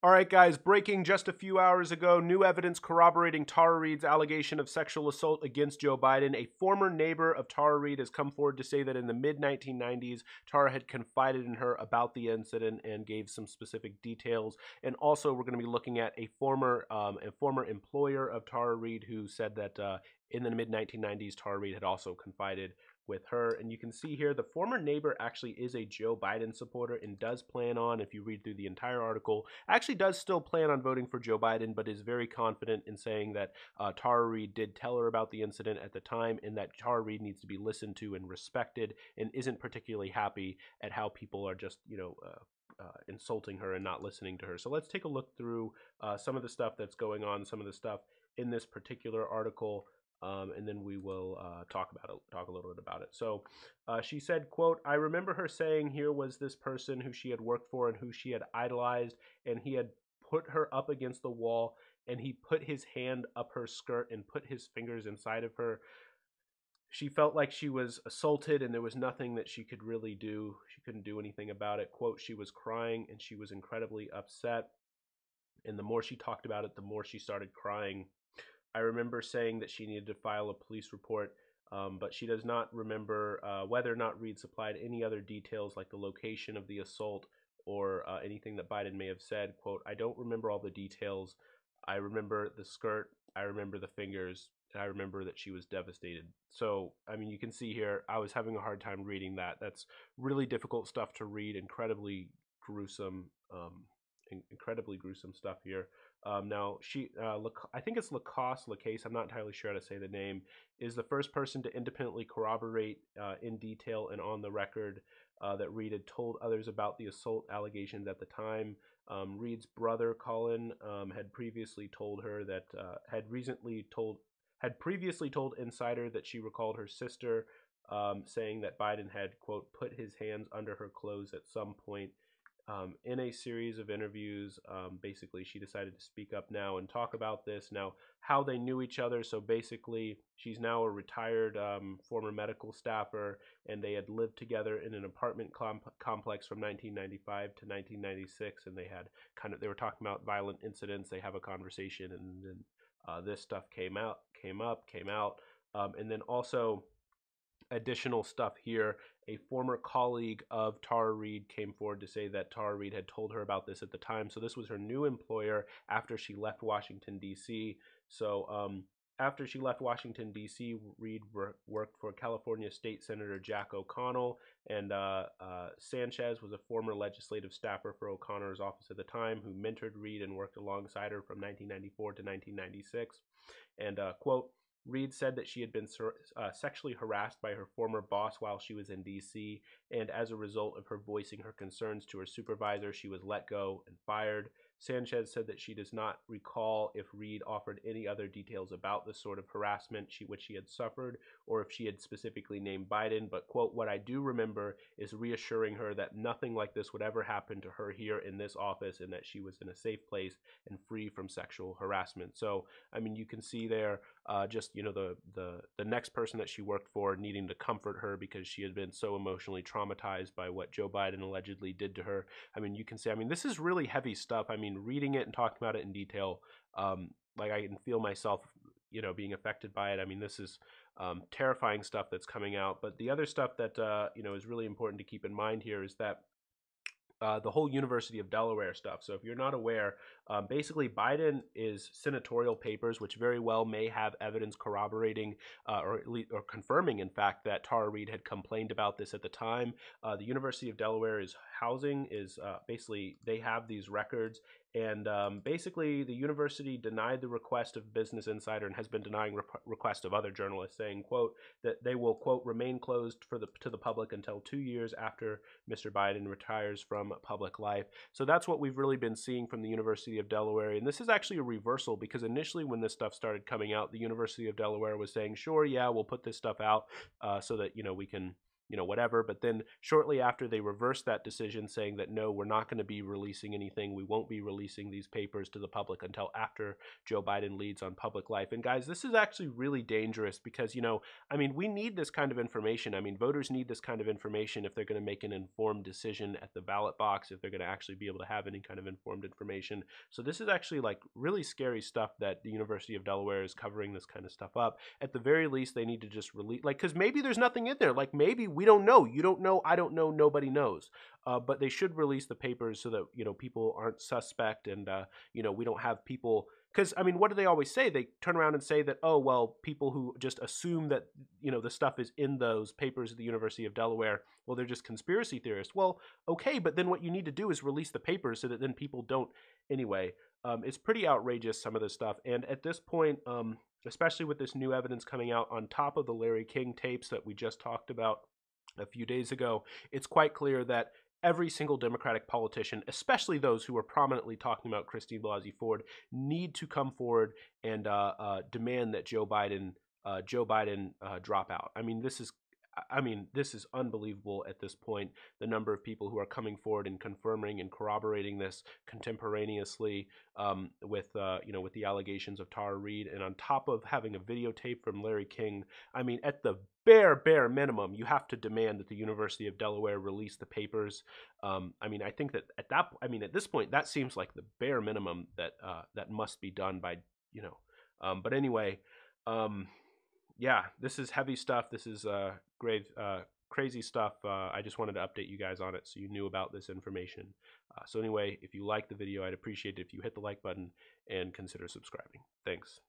All right, guys, breaking just a few hours ago, new evidence corroborating Tara Reade's allegation of sexual assault against Joe Biden. A former neighbor of Tara Reade has come forward to say that in the mid-1990s, Tara had confided in her about the incident and gave some specific details. And also, we're going to be looking at a former employer of Tara Reade who said that in the mid-1990s, Tara Reade had also confided with her. And you can see here the former neighbor actually is a Joe Biden supporter and does plan on, if you read through the entire article, actually does still plan on voting for Joe Biden, but is very confident in saying that Tara Reade did tell her about the incident at the time and that Tara Reade needs to be listened to and respected, and isn't particularly happy at how people are just, insulting her and not listening to her. So let's take a look through some of the stuff that's going on, some of the stuff in this particular article. And then we will talk a little bit about it. So she said, quote, "I remember her saying here was this person who she had worked for and who she had idolized, and he had put her up against the wall, and he put his hand up her skirt and put his fingers inside of her. She felt like she was assaulted and there was nothing that she could really do. She couldn't do anything about it. Quote, she was crying and she was incredibly upset. And the more she talked about it, the more she started crying. I remember saying that she needed to file a police report, but she does not remember whether or not Reade supplied any other details like the location of the assault or anything that Biden may have said. Quote, I don't remember all the details. I remember the skirt. I remember the fingers. And I remember that she was devastated. So, I mean, you can see here, I was having a hard time reading that. That's really difficult stuff to read, incredibly gruesome stuff here. Now, I think it's Lacasse, I'm not entirely sure how to say the name, is the first person to independently corroborate in detail and on the record that Reade had told others about the assault allegations at the time. Reade's brother, Colin, had previously told her that, had previously told Insider that she recalled her sister saying that Biden had, quote, put his hands under her clothes at some point. In a series of interviews, basically she decided to speak up now and talk about this. Now, how they knew each other. So basically, she's now a retired former medical staffer, and they had lived together in an apartment complex from 1995 to 1996, and they were talking about violent incidents. They have a conversation, and then this stuff came out, and then also additional stuff here. A former colleague of Tara Reade came forward to say that Tara Reade had told her about this at the time. So this was her new employer after she left Washington, D.C. So after she left Washington, D.C., Reade worked for California State Senator Jack O'Connell, and Sanchez was a former legislative staffer for O'Connor's office at the time who mentored Reade and worked alongside her from 1994 to 1996. And, quote, Reade said that she had been sexually harassed by her former boss while she was in D.C., and as a result of her voicing her concerns to her supervisor, she was let go and fired. Sanchez said that she does not recall if Reade offered any other details about the sort of harassment which she had suffered, or if she had specifically named Biden, but, quote, what I do remember is reassuring her that nothing like this would ever happen to her here in this office and that she was in a safe place and free from sexual harassment. So, I mean, you can see there just, the next person that she worked for needing to comfort her because she had been so emotionally traumatized by what Joe Biden allegedly did to her. I mean, you can see, this is really heavy stuff. I mean, reading it and talking about it in detail, like I can feel myself, being affected by it. I mean, this is terrifying stuff that's coming out. But the other stuff that, is really important to keep in mind here is that the whole University of Delaware stuff. So if you're not aware, basically Biden is senatorial papers, which very well may have evidence corroborating or confirming, in fact, that Tara Reade had complained about this at the time. The University of Delaware is basically they have these records, and basically the university denied the request of Business Insider and has been denying requests of other journalists, saying, quote, that they will, quote, remain closed to the public until 2 years after Mr. Biden retires from public life. So that's what we've really been seeing from the University of Delaware. And this is actually a reversal, because initially when this stuff started coming out, the University of Delaware was saying, sure, yeah, we'll put this stuff out so that, we can whatever. But then shortly after, they reversed that decision, saying that no, we're not going to be releasing anything. We won't be releasing these papers to the public until after Joe Biden leads on public life. And guys, this is actually really dangerous because, we need this kind of information. Voters need this kind of information if they're going to make an informed decision at the ballot box, if they're going to actually be able to have any kind of informed information. So this is actually like really scary stuff that the University of Delaware is covering this kind of stuff up. At the very least, they need to just release, because maybe there's nothing in there. Maybe we don't know. You don't know. I don't know. Nobody knows. But they should release the papers so that, people aren't suspect and, we don't have people. Because, what do they always say? They turn around and say that, oh, well, people who just assume that, the stuff is in those papers at the University of Delaware, well, they're just conspiracy theorists. Well, okay, but then what you need to do is release the papers so that then people don't. Anyway, it's pretty outrageous, some of this stuff. And at this point, especially with this new evidence coming out on top of the Larry King tapes that we just talked about a few days ago, it's quite clear that every single Democratic politician, especially those who are prominently talking about Christine Blasey Ford, need to come forward and demand that Joe Biden drop out. This is unbelievable at this point. The number of people who are coming forward and confirming and corroborating this contemporaneously with the allegations of Tara Reade, and on top of having a videotape from Larry King. At the bare minimum, you have to demand that the University of Delaware release the papers. I think that at this point, that seems like the bare minimum that must be done by. But anyway. Yeah, this is heavy stuff. This is grave, crazy stuff. I just wanted to update you guys on it so you knew about this information. So anyway, if you like the video, I'd appreciate it if you hit the like button and consider subscribing. Thanks.